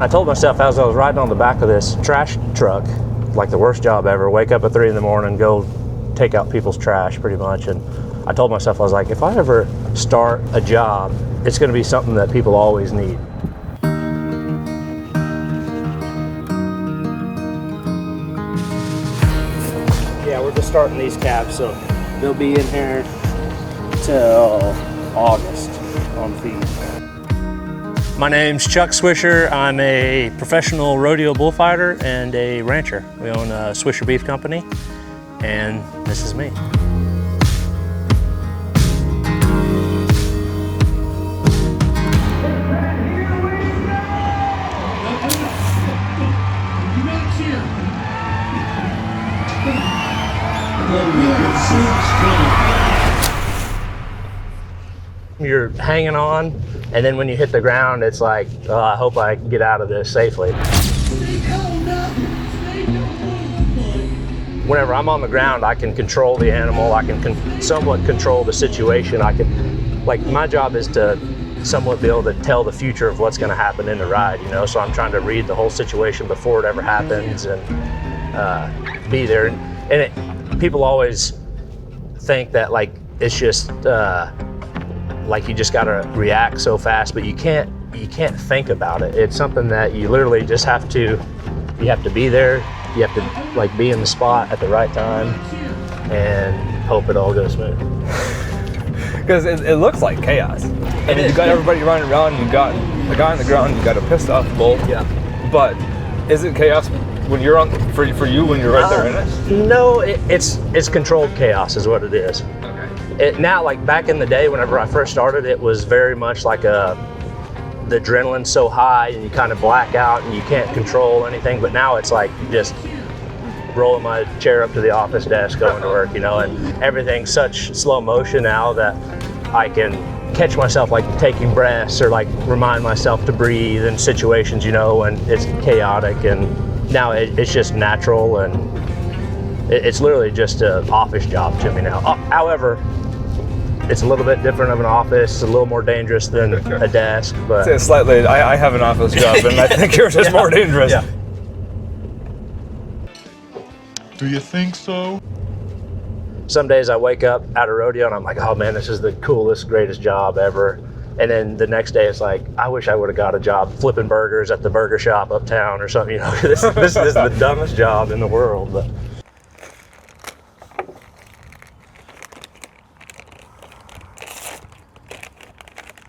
I told myself as I was riding on the back of this trash truck, like the worst job ever, wake up at 3 in the morning, go take out people's trash pretty much. And I told myself, I was like, if I ever start a job, it's going to be something that people always need. Yeah, we're just starting these calves, so they'll be in here till August on feed. My name's Chuck Swisher. I'm a professional rodeo bullfighter and a rancher. We own a Swisher Beef Company, and this is me. You're hanging on, and then when you hit the ground, it's like, oh, I hope I can get out of this safely. Whenever I'm on the ground, I can control the animal. I can somewhat control the situation. My job is to somewhat be able to tell the future of what's going to happen in the ride, you know? So I'm trying to read the whole situation before it ever happens and be there. And people always think that like it's just like you just gotta react so fast, but you can't think about it. It's something that you literally just have to be there. You have to like be in the spot at the right time and hope it all goes smooth. Because it looks like chaos. I mean, you got everybody running around, you got the guy on the ground, you got a pissed off bull. Yeah. But is it chaos when you're on for you when you're right there in it? No, it's controlled chaos is what it is. Now, like back in the day, whenever I first started, it was very much like the adrenaline's so high and you kind of black out and you can't control anything. But now it's like just rolling my chair up to the office desk, going to work, you know, and everything's such slow motion now that I can catch myself like taking breaths or like remind myself to breathe in situations, you know, and it's chaotic. And now it's just natural, and it's literally just an office job to me now. However, it's a little bit different of an office, a little more dangerous than a desk. But it's slightly, I have an office job, and I think yours is more dangerous. Yeah. Do you think so? Some days I wake up at a rodeo and I'm like, oh man, this is the coolest, greatest job ever. And then the next day it's like, I wish I would have got a job flipping burgers at the burger shop uptown or something. You know, this is the dumbest job in the world. But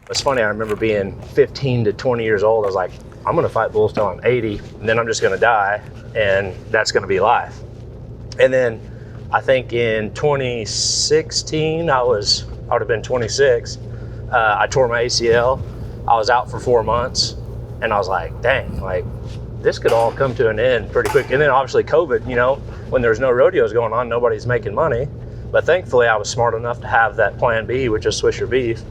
it's funny, I remember being 15 to 20 years old. I was like, I'm gonna fight bulls till I'm 80, and then I'm just gonna die, and that's gonna be life. And then I think in 2016, I would have been 26. I tore my ACL. I was out for 4 months, and I was like, dang, like this could all come to an end pretty quick. And then obviously COVID, you know, when there's no rodeos going on, nobody's making money. But thankfully I was smart enough to have that plan B, which is Swisher Beef.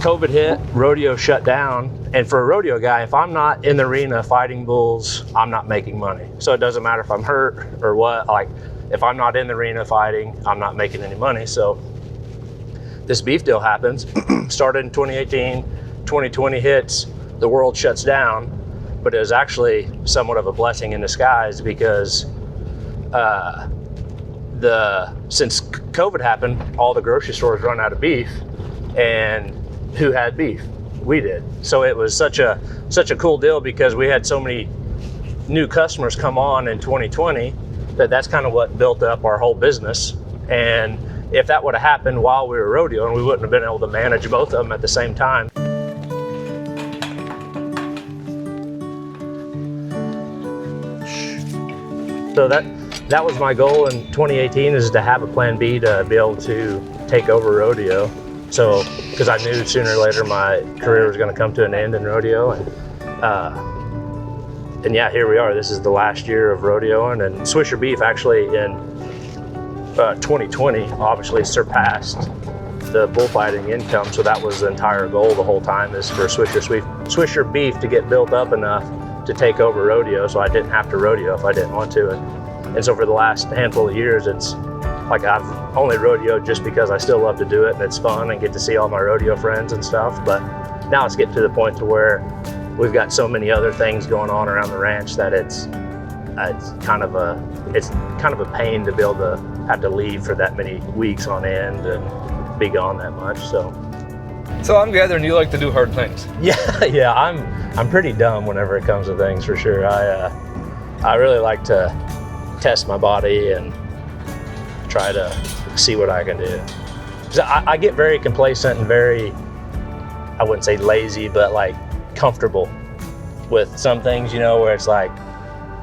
COVID hit, rodeo shut down, and for a rodeo guy, if I'm not in the arena fighting bulls, I'm not making money. So it doesn't matter if I'm hurt or what, like if I'm not in the arena fighting, I'm not making any money. So this beef deal happens, started in 2018, 2020 hits, the world shuts down, but it was actually somewhat of a blessing in disguise because since COVID happened, all the grocery stores run out of beef, and who had beef? We did. So it was such a cool deal because we had so many new customers come on in 2020 that's kind of what built up our whole business. And if that would have happened while we were rodeoing, we wouldn't have been able to manage both of them at the same time. So that was my goal in 2018, is to have a plan B to be able to take over rodeo. So, because I knew sooner or later my career was going to come to an end in rodeo, and yeah, here we are. This is the last year of rodeoing, and Swisher Beef actually in 2020 obviously surpassed the bullfighting income. So that was the entire goal the whole time, is for Swisher Beef to get built up enough to take over rodeo, so I didn't have to rodeo if I didn't want to. And so for the last handful of years, it's like I've only rodeoed just because I still love to do it and it's fun and get to see all my rodeo friends and stuff. But now it's getting to the point to where we've got so many other things going on around the ranch that it's kind of a pain to be able to have to leave for that many weeks on end and be gone that much. So I'm gathering you like to do hard things. Yeah, I'm pretty dumb whenever it comes to things, for sure. I really like to test my body and try to see what I can do. 'Cause I get very complacent and very, I wouldn't say lazy, but like comfortable with some things, you know, where it's like,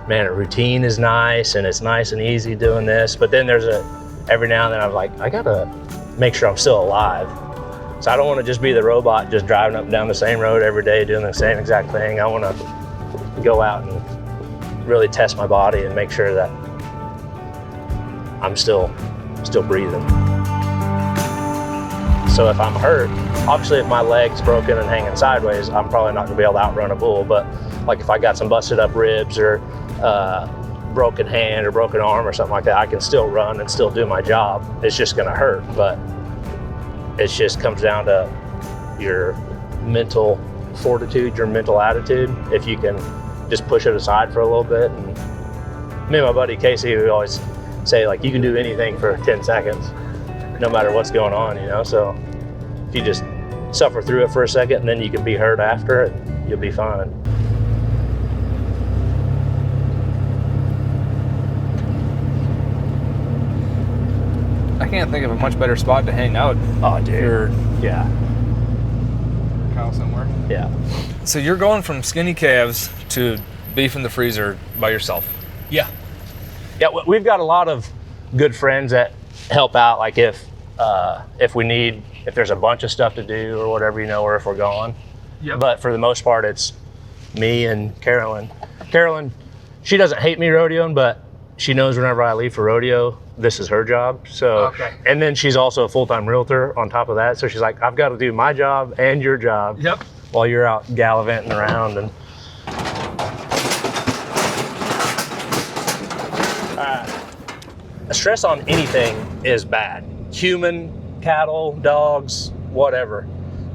man, a routine is nice and it's nice and easy doing this, but then every now and then I'm like, I gotta make sure I'm still alive. So I don't want to just be the robot just driving up and down the same road every day doing the same exact thing. I want to go out and really test my body and make sure that I'm still breathing. So if I'm hurt, obviously if my leg's broken and hanging sideways, I'm probably not gonna be able to outrun a bull. But like if I got some busted up ribs or broken hand or broken arm or something like that, I can still run and still do my job. It's just gonna hurt, but it just comes down to your mental fortitude, your mental attitude. If you can just push it aside for a little bit. And me and my buddy Casey, we always say, like, you can do anything for 10 seconds, no matter what's going on, you know? So if you just suffer through it for a second and then you can be hurt after it, you'll be fine. I can't think of a much better spot to hang out. Oh, dude. Yeah. Cow somewhere. Yeah. So you're going from skinny calves to beef in the freezer by yourself. Yeah. Yeah, we've got a lot of good friends that help out, like if there's a bunch of stuff to do or whatever, you know, or if we're gone. Yep. But for the most part, it's me and Carolyn. Carolyn, she doesn't hate me rodeoing, but she knows whenever I leave for rodeo, this is her job. So, okay. And then she's also a full-time realtor on top of that. So she's like, I've got to do my job and your job. Yep. While you're out gallivanting around. And stress on anything is bad. Human, cattle, dogs, whatever.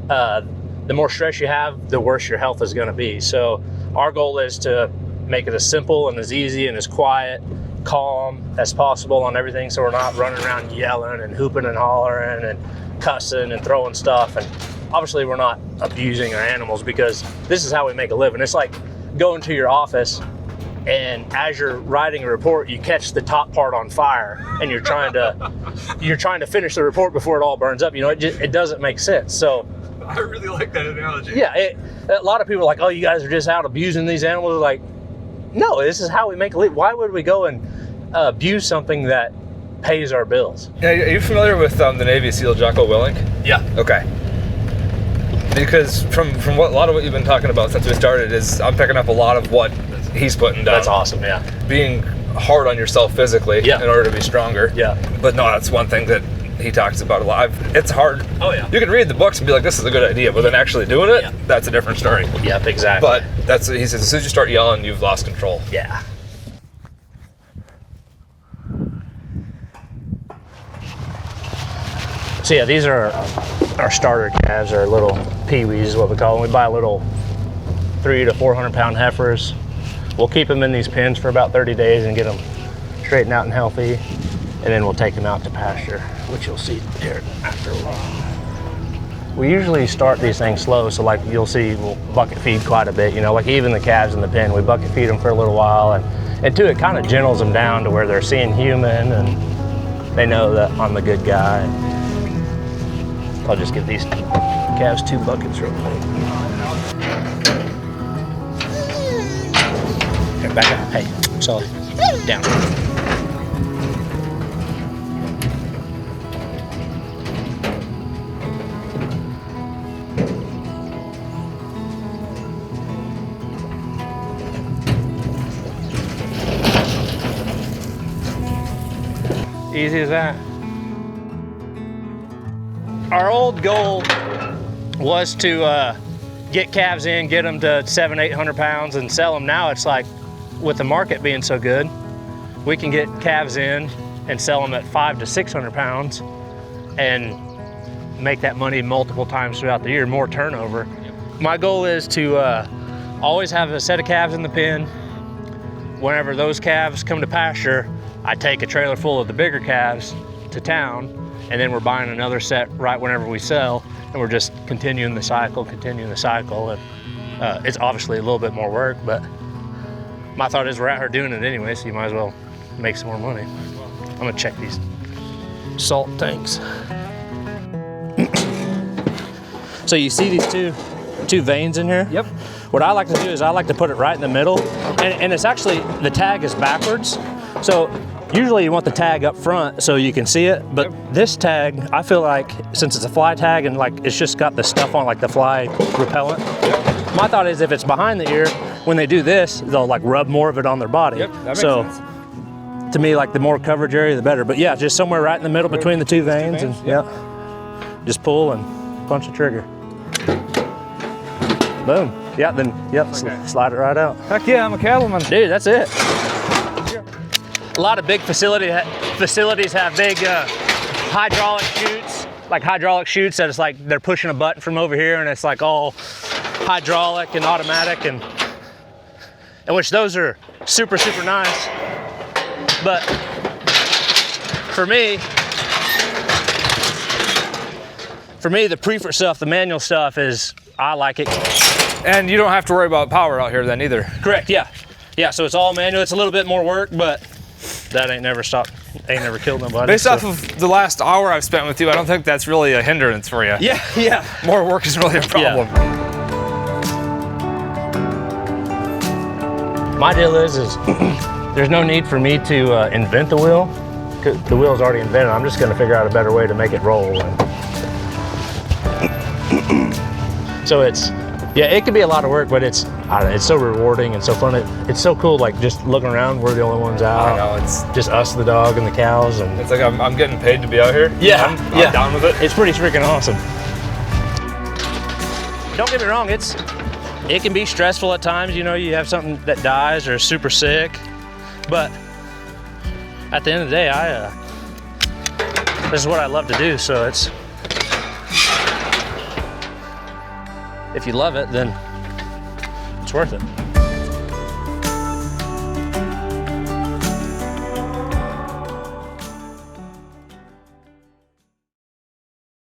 The more stress you have, the worse your health is going to be. So our goal is to make it as simple and as easy and as quiet, calm as possible on everything, so we're not running around yelling and hooping and hollering and cussing and throwing stuff. And obviously we're not abusing our animals, because this is how we make a living. It's like going to your office and as you're writing a report, you catch the top part on fire and you're trying to finish the report before it all burns up. You know, it doesn't make sense. So I really like that analogy. Yeah, a lot of people are like, oh, you guys are just out abusing these animals. Like, no, this is how we make a living. Why would we go and abuse something that pays our bills? Yeah, are you familiar with the Navy SEAL Jocko Willink? Yeah. Okay. Because from what a lot of what you've been talking about since we started is I'm picking up a lot of what he's putting down. That's awesome, yeah. Being hard on yourself physically in order to be stronger. Yeah. But no, that's one thing that he talks about a lot. It's hard. Oh, yeah. You can read the books and be like, this is a good idea, but then actually doing it, that's a different story. Yep, exactly. But he says, as soon as you start yelling, you've lost control. Yeah. So yeah, these are our starter calves, our little peewees is what we call them. We buy little 300 to 400 pound heifers. We'll keep them in these pens for about 30 days and get them straightened out and healthy. And then we'll take them out to pasture, which you'll see here after a while. We usually start these things slow, so like you'll see we'll bucket feed quite a bit, you know, like even the calves in the pen, we bucket feed them for a little while, and two, it kind of gentles them down to where they're seeing human and they know that I'm the good guy. I'll just give these calves 2 buckets real quick. Here, back up. Hey, Sully, down. Easy as that. Our old goal was to get calves in, get them to 700-800 pounds and sell them. Now it's like, with the market being so good, we can get calves in and sell them at 500 to 600 pounds and make that money multiple times throughout the year, more turnover. My goal is to always have a set of calves in the pen. Whenever those calves come to pasture, I take a trailer full of the bigger calves to town, and then we're buying another set right whenever we sell, and we're just continuing the cycle. And it's obviously a little bit more work, but my thought is we're out here doing it anyway, so you might as well make some more money. I'm gonna check these salt tanks. So you see these two veins in here? Yep. What I like to do is I like to put it right in the middle, and it's actually, the tag is backwards. So usually you want the tag up front so you can see it, but this tag, I feel like, since it's a fly tag and like it's just got the stuff on, like the fly repellent, my thought is if it's behind the ear, when they do this, they'll like rub more of it on their body. Yep, that makes so sense. To me, like the more coverage area, the better. But yeah, just somewhere right in the middle between the two veins, and yep. Just pull and punch the trigger. Boom. Yeah, then, slide it right out. Heck yeah, I'm a cattleman. Dude, that's it. A lot of big facilities have big hydraulic chutes, like hydraulic chutes that it's like they're pushing a button from over here and it's like all hydraulic and automatic, and which those are super, super nice. But for me, the prefer stuff, the manual stuff is, I like it. And you don't have to worry about power out here then either. Correct, yeah. Yeah, so it's all manual. It's a little bit more work, but that ain't never killed nobody. Based off of the last hour I've spent with you, I don't think that's really a hindrance for you. Yeah. More work is really a problem. Yeah. My deal is there's no need for me to invent the wheel. The wheel's already invented. I'm just gonna figure out a better way to make it roll. So it can be a lot of work, but it's so rewarding and so fun. It's so cool, like just looking around, we're the only ones out. I know, it's just us, the dog, and the cows. And it's like I'm getting paid to be out here. Yeah, I'm down with it. It's pretty freaking awesome. Don't get me wrong, it can be stressful at times. You know, you have something that dies or is super sick, but at the end of the day, this is what I love to do. So if you love it, then it's worth it.